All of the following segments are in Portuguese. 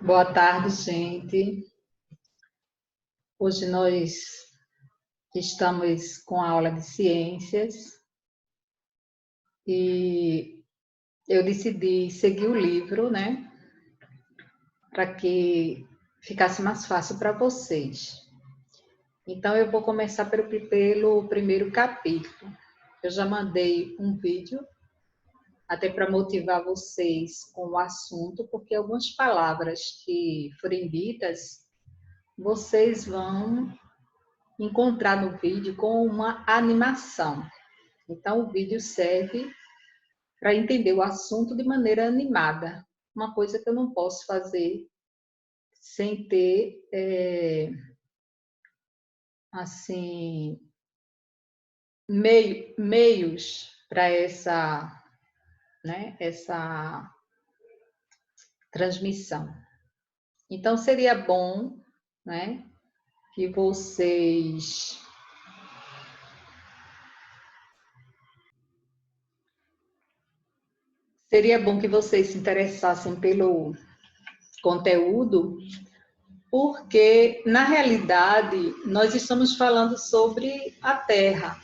Boa tarde, gente. Hoje nós estamos com a aula de ciências e eu decidi seguir o livro, né, para que ficasse mais fácil para vocês. Então, eu vou começar pelo primeiro capítulo. Eu já mandei um vídeo, até para motivar vocês com o assunto, porque algumas palavras que forem ditas, vocês vão encontrar no vídeo com uma animação. Então, o vídeo serve para entender o assunto de maneira animada. Uma coisa que eu não posso fazer sem ter, assim, meios para essa transmissão. Então, seria bom, né, que vocês se interessassem pelo conteúdo, porque, na realidade, nós estamos falando sobre a Terra.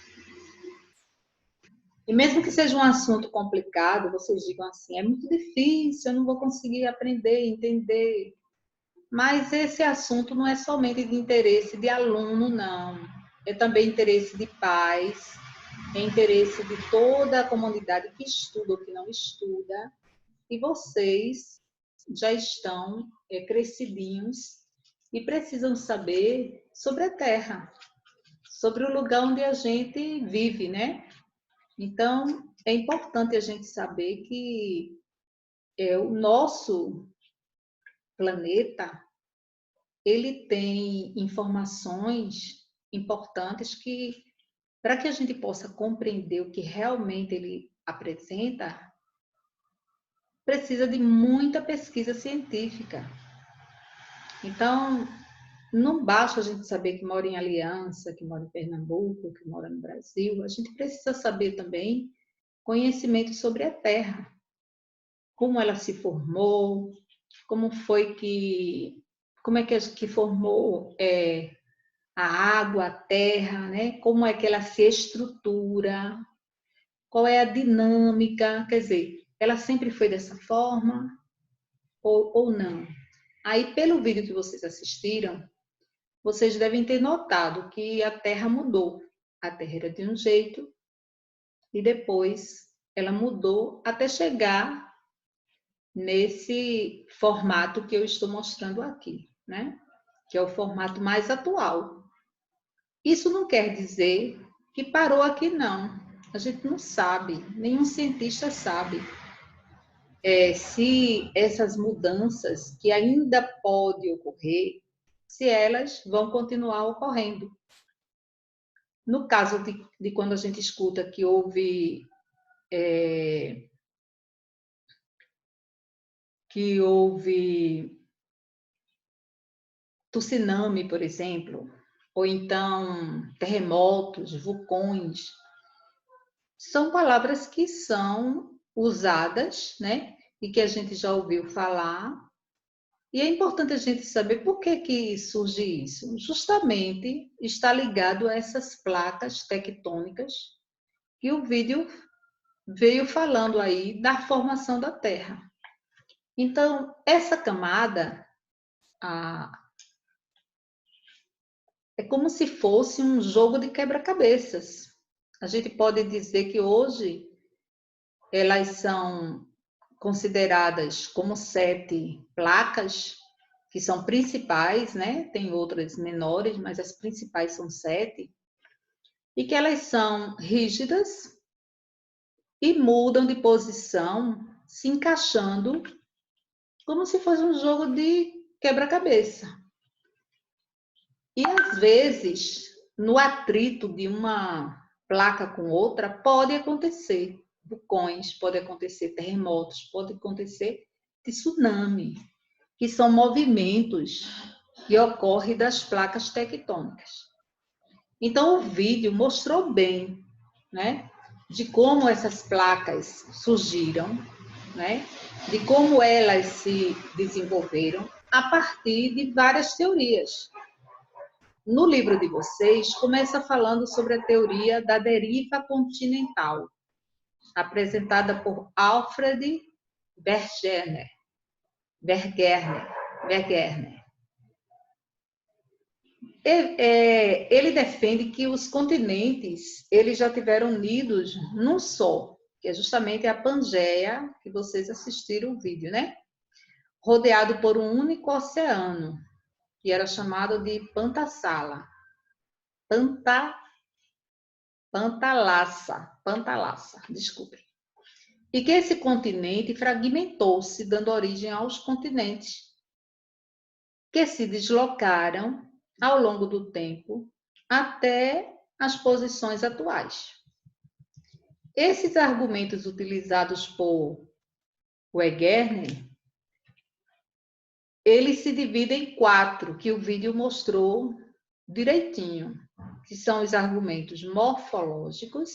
E mesmo que seja um assunto complicado, vocês digam assim, é muito difícil, eu não vou conseguir aprender, entender. Mas esse assunto não é somente de interesse de aluno, não. É também interesse de pais, é interesse de toda a comunidade que estuda ou que não estuda. E vocês já estão crescidinhos e precisam saber sobre a Terra, sobre o lugar onde a gente vive, né? Então, é importante a gente saber que o nosso planeta, ele tem informações importantes que, para que a gente possa compreender o que realmente ele apresenta, precisa de muita pesquisa científica. Então, não basta a gente saber que mora em Aliança, que mora em Pernambuco, que mora no Brasil, a gente precisa saber também conhecimento sobre a Terra, como ela se formou, como é que formou a água, a terra, né? Como é que ela se estrutura, qual é a dinâmica, quer dizer, ela sempre foi dessa forma ou não? Aí, pelo vídeo que vocês assistiram, vocês devem ter notado que a Terra mudou. A Terra era de um jeito e depois ela mudou até chegar nesse formato que eu estou mostrando aqui, né? Que é o formato mais atual. Isso não quer dizer que parou aqui, não. A gente não sabe, nenhum cientista sabe se essas mudanças que ainda podem ocorrer, se elas vão continuar ocorrendo. No caso de quando a gente escuta que houve tsunami, por exemplo, ou então terremotos, vulcões, são palavras que são usadas, né? E que a gente já ouviu falar. E é importante a gente saber por que surge isso. Justamente está ligado a essas placas tectônicas que o vídeo veio falando aí da formação da Terra. Então, essa camada é como se fosse um jogo de quebra-cabeças. A gente pode dizer que hoje elas são consideradas como 7 placas, que são principais, né? Tem outras menores, mas as principais são 7, e que elas são rígidas e mudam de posição, se encaixando como se fosse um jogo de quebra-cabeça. E às vezes, no atrito de uma placa com outra, pode acontecer vulcões, pode acontecer terremotos, pode acontecer tsunami, que são movimentos que ocorrem das placas tectônicas. Então, o vídeo mostrou bem, né, de como essas placas surgiram, né, de como elas se desenvolveram a partir de várias teorias. No livro de vocês, começa falando sobre a teoria da deriva continental, apresentada por Alfred Wegener. Ele defende que os continentes eles já tiveram unidos num só, que é justamente a Pangeia, que vocês assistiram o vídeo, né? Rodeado por um único oceano, que era chamado de Pantalassa, desculpe. E que esse continente fragmentou-se, dando origem aos continentes, que se deslocaram ao longo do tempo até as posições atuais. Esses argumentos utilizados por Wegener, eles se dividem em 4, que o vídeo mostrou direitinho, que são os argumentos morfológicos,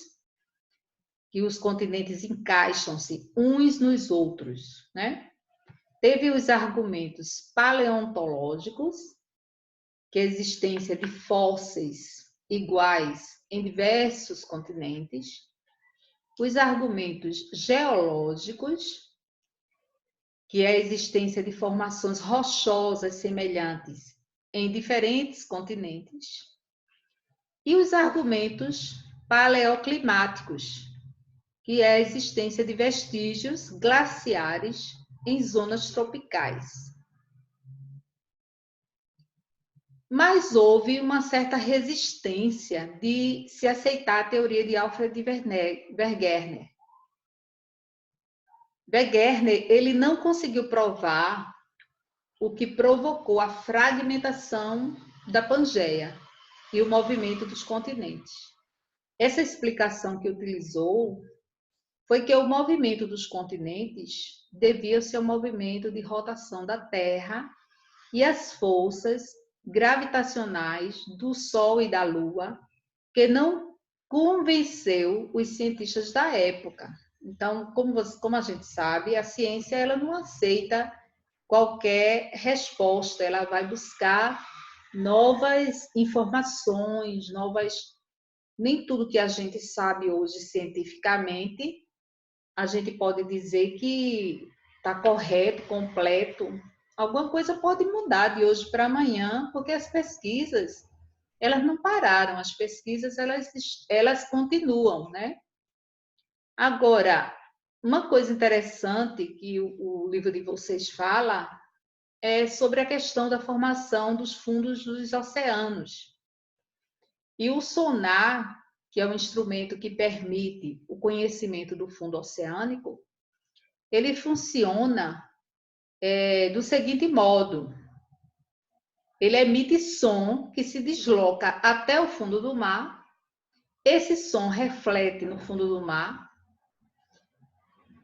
que os continentes encaixam-se uns nos outros, né? Teve os argumentos paleontológicos, que é a existência de fósseis iguais em diversos continentes, os argumentos geológicos, que é a existência de formações rochosas semelhantes em diferentes continentes, e os argumentos paleoclimáticos, que é a existência de vestígios glaciares em zonas tropicais. Mas houve uma certa resistência de se aceitar a teoria de Alfred Wegener. Wegener, ele não conseguiu provar o que provocou a fragmentação da Pangeia e o movimento dos continentes. Essa explicação que utilizou foi que o movimento dos continentes devia-se ao movimento de rotação da Terra e às forças gravitacionais do Sol e da Lua, que não convenceu os cientistas da época. Então, como a gente sabe, a ciência ela não aceita qualquer resposta, ela vai buscar novas informações, nem tudo que a gente sabe hoje cientificamente, a gente pode dizer que está correto, completo. Alguma coisa pode mudar de hoje para amanhã, porque as pesquisas, elas não pararam, as pesquisas, elas continuam, né? Agora, uma coisa interessante que o livro de vocês fala é sobre a questão da formação dos fundos dos oceanos. E o sonar, que é um instrumento que permite o conhecimento do fundo oceânico, ele funciona do seguinte modo: ele emite som que se desloca até o fundo do mar, esse som reflete no fundo do mar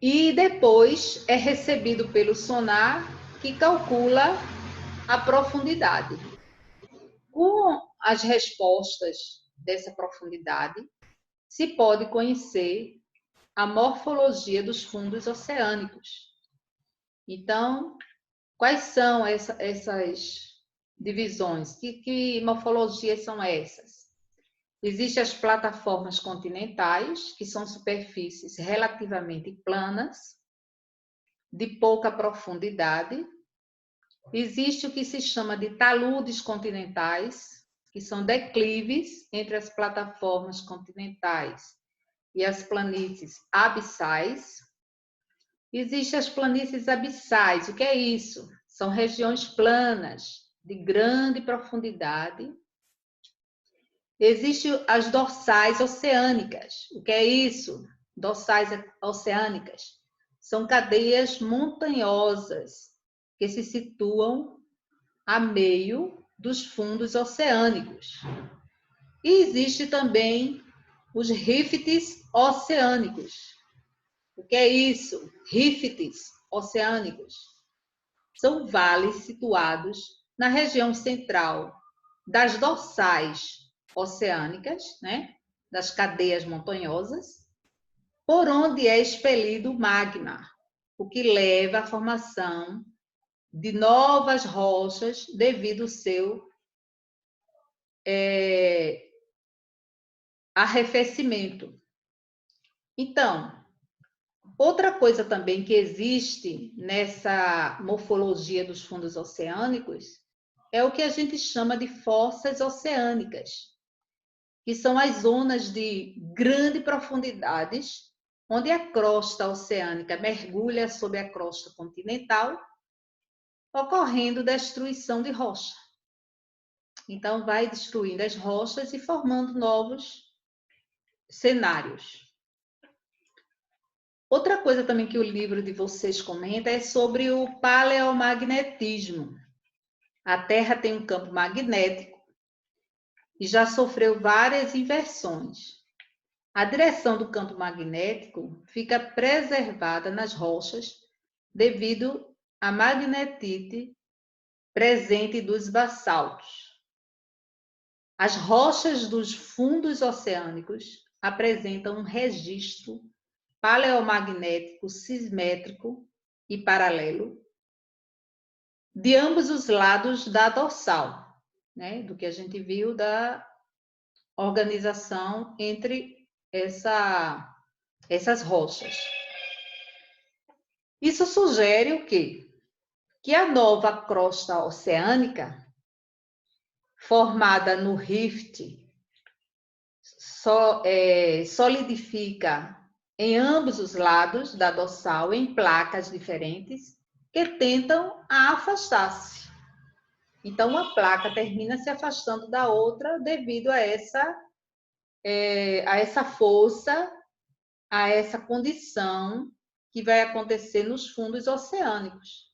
e depois é recebido pelo sonar, que calcula a profundidade. Com as respostas dessa profundidade, se pode conhecer a morfologia dos fundos oceânicos. Então, quais são essas divisões? Que morfologias são essas? Existem as plataformas continentais, que são superfícies relativamente planas, de pouca profundidade. Existe o que se chama de taludes continentais, que são declives entre as plataformas continentais e as planícies abissais. Existem as planícies abissais. O que é isso? São regiões planas, de grande profundidade. Existem as dorsais oceânicas. O que é isso? Dorsais oceânicas. São cadeias montanhosas que se situam a meio dos fundos oceânicos. E existe também os rifts oceânicos. O que é isso? Rifts oceânicos. São vales situados na região central das dorsais oceânicas, né? Das cadeias montanhosas, por onde é expelido o magma, o que leva à formação de novas rochas devido ao seu arrefecimento. Então, outra coisa também que existe nessa morfologia dos fundos oceânicos é o que a gente chama de fossas oceânicas, que são as zonas de grande profundidades, onde a crosta oceânica mergulha sob a crosta continental, ocorrendo destruição de rocha. Então, vai destruindo as rochas e formando novos cenários. Outra coisa também que o livro de vocês comenta é sobre o paleomagnetismo. A Terra tem um campo magnético e já sofreu várias inversões. A direção do campo magnético fica preservada nas rochas devido à magnetite presente dos bassaltos. As rochas dos fundos oceânicos apresentam um registro paleomagnético simétrico e paralelo de ambos os lados da dorsal, né, do que a gente viu da organização entre essas rochas. Isso sugere o quê? Que a nova crosta oceânica, formada no rift, solidifica em ambos os lados da dorsal, em placas diferentes, que tentam afastar-se. Então, uma placa termina se afastando da outra devido a essa força, a essa condição que vai acontecer nos fundos oceânicos.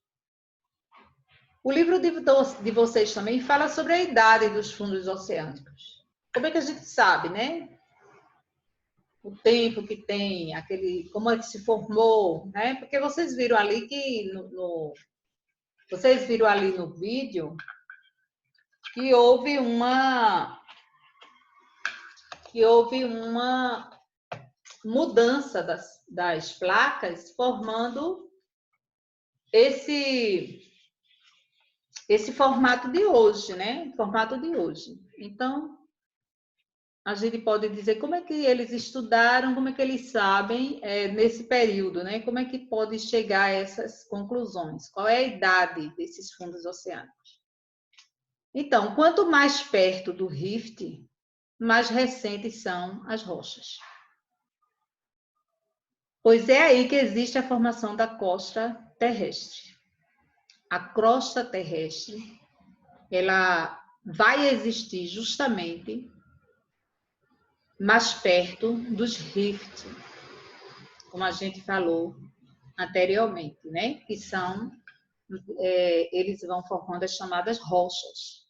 O livro de vocês também fala sobre a idade dos fundos oceânicos. Como é que a gente sabe, né? O tempo que tem, como é que se formou, né? Porque vocês viram ali que vocês viram ali no vídeo que houve uma mudança das placas, formando esse formato de hoje, né? Formato de hoje. Então, a gente pode dizer como é que eles estudaram, como é que eles sabem nesse período, né? Como é que pode chegar a essas conclusões? Qual é a idade desses fundos oceânicos? Então, quanto mais perto do rift, mais recentes são as rochas. Pois é aí que existe a formação da crosta terrestre. A crosta terrestre, ela vai existir justamente mais perto dos rifts, como a gente falou anteriormente, né? Que são, eles vão formando as chamadas rochas.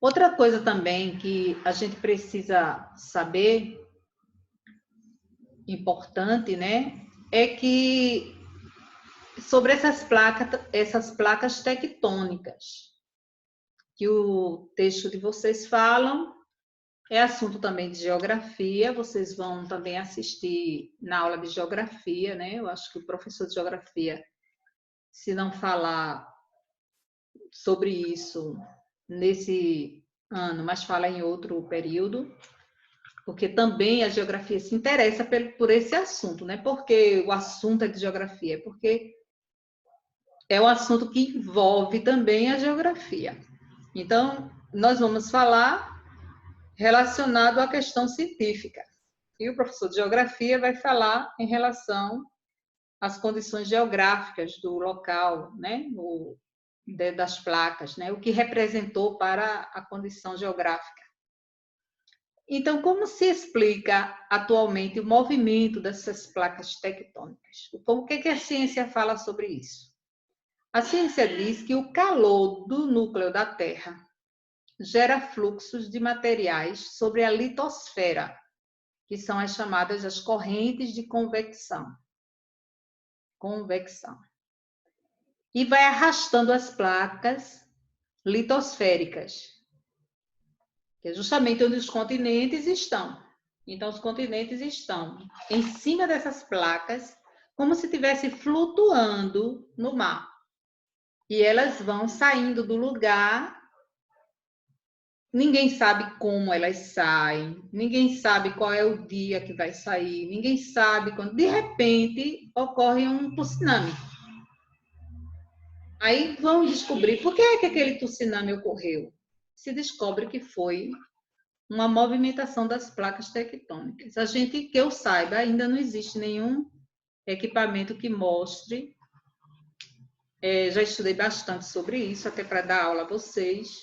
Outra coisa também que a gente precisa saber, importante, né? É que sobre essas placas tectônicas, que o texto de vocês falam, é assunto também de geografia, vocês vão também assistir na aula de geografia, né? Eu acho que o professor de geografia, se não falar sobre isso nesse ano, mas fala em outro período, porque também a geografia se interessa por esse assunto, né? Porque o assunto é de geografia, porque é um assunto que envolve também a geografia. Então, nós vamos falar relacionado à questão científica. E o professor de geografia vai falar em relação às condições geográficas do local, né? Das placas, né? O que representou para a condição geográfica. Então, como se explica atualmente o movimento dessas placas tectônicas? O que a ciência fala sobre isso? A ciência diz que o calor do núcleo da Terra gera fluxos de materiais sobre a litosfera, que são as chamadas as correntes de convecção. E vai arrastando as placas litosféricas, que é justamente onde os continentes estão. Então, os continentes estão em cima dessas placas, como se estivesse flutuando no mar. E elas vão saindo do lugar, ninguém sabe como elas saem, ninguém sabe qual é o dia que vai sair, ninguém sabe quando. De repente, ocorre um tsunami. Aí vão descobrir por que é que aquele tsunami ocorreu. Se descobre que foi uma movimentação das placas tectônicas. A gente, que eu saiba, ainda não existe nenhum equipamento que mostre. Já estudei bastante sobre isso, até para dar aula a vocês,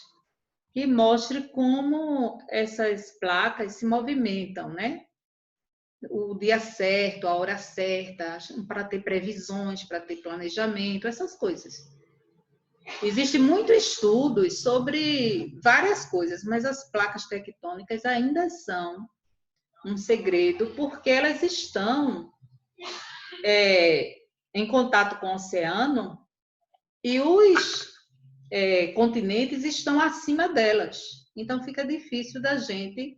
que mostre como essas placas se movimentam, né? O dia certo, a hora certa, para ter previsões, para ter planejamento, essas coisas. Existe muito estudos sobre várias coisas, mas as placas tectônicas ainda são um segredo, porque elas estão em contato com o oceano e os continentes estão acima delas. Então fica difícil da gente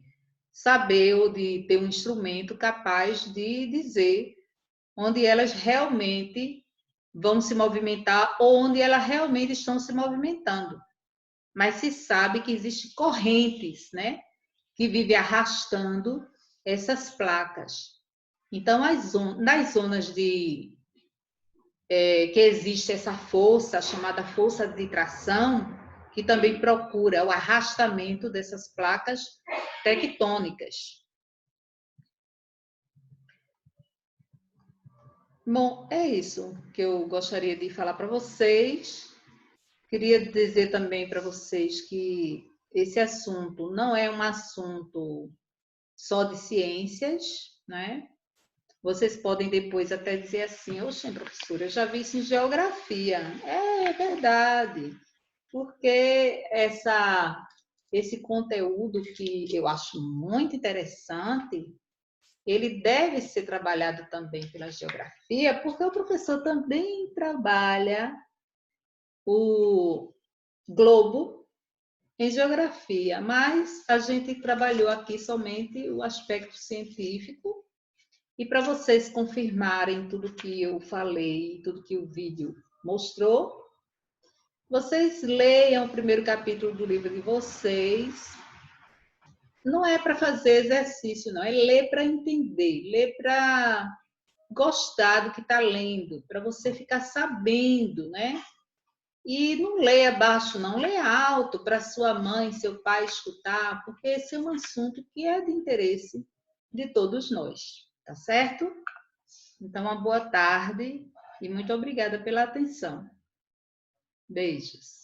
saber ou de ter um instrumento capaz de dizer onde elas realmente vão se movimentar ou onde elas realmente estão se movimentando. Mas se sabe que existem correntes, né, que vivem arrastando essas placas. Então, nas zonas que existe essa força, chamada força de tração, que também procura o arrastamento dessas placas tectônicas. Bom, é isso que eu gostaria de falar para vocês. Queria dizer também para vocês que esse assunto não é um assunto só de ciências, né? Vocês podem depois até dizer assim, oxe, professora, eu já vi isso em geografia. É verdade, porque esse conteúdo que eu acho muito interessante, ele deve ser trabalhado também pela geografia, porque o professor também trabalha o globo em geografia, mas a gente trabalhou aqui somente o aspecto científico. E para vocês confirmarem tudo que eu falei, tudo que o vídeo mostrou, vocês leiam o primeiro capítulo do livro de vocês. Não é para fazer exercício, não. É ler para entender, ler para gostar do que está lendo, para você ficar sabendo, né? E não leia baixo, não. Leia alto para sua mãe, seu pai escutar, porque esse é um assunto que é de interesse de todos nós, tá certo? Então, uma boa tarde e muito obrigada pela atenção. Beijos.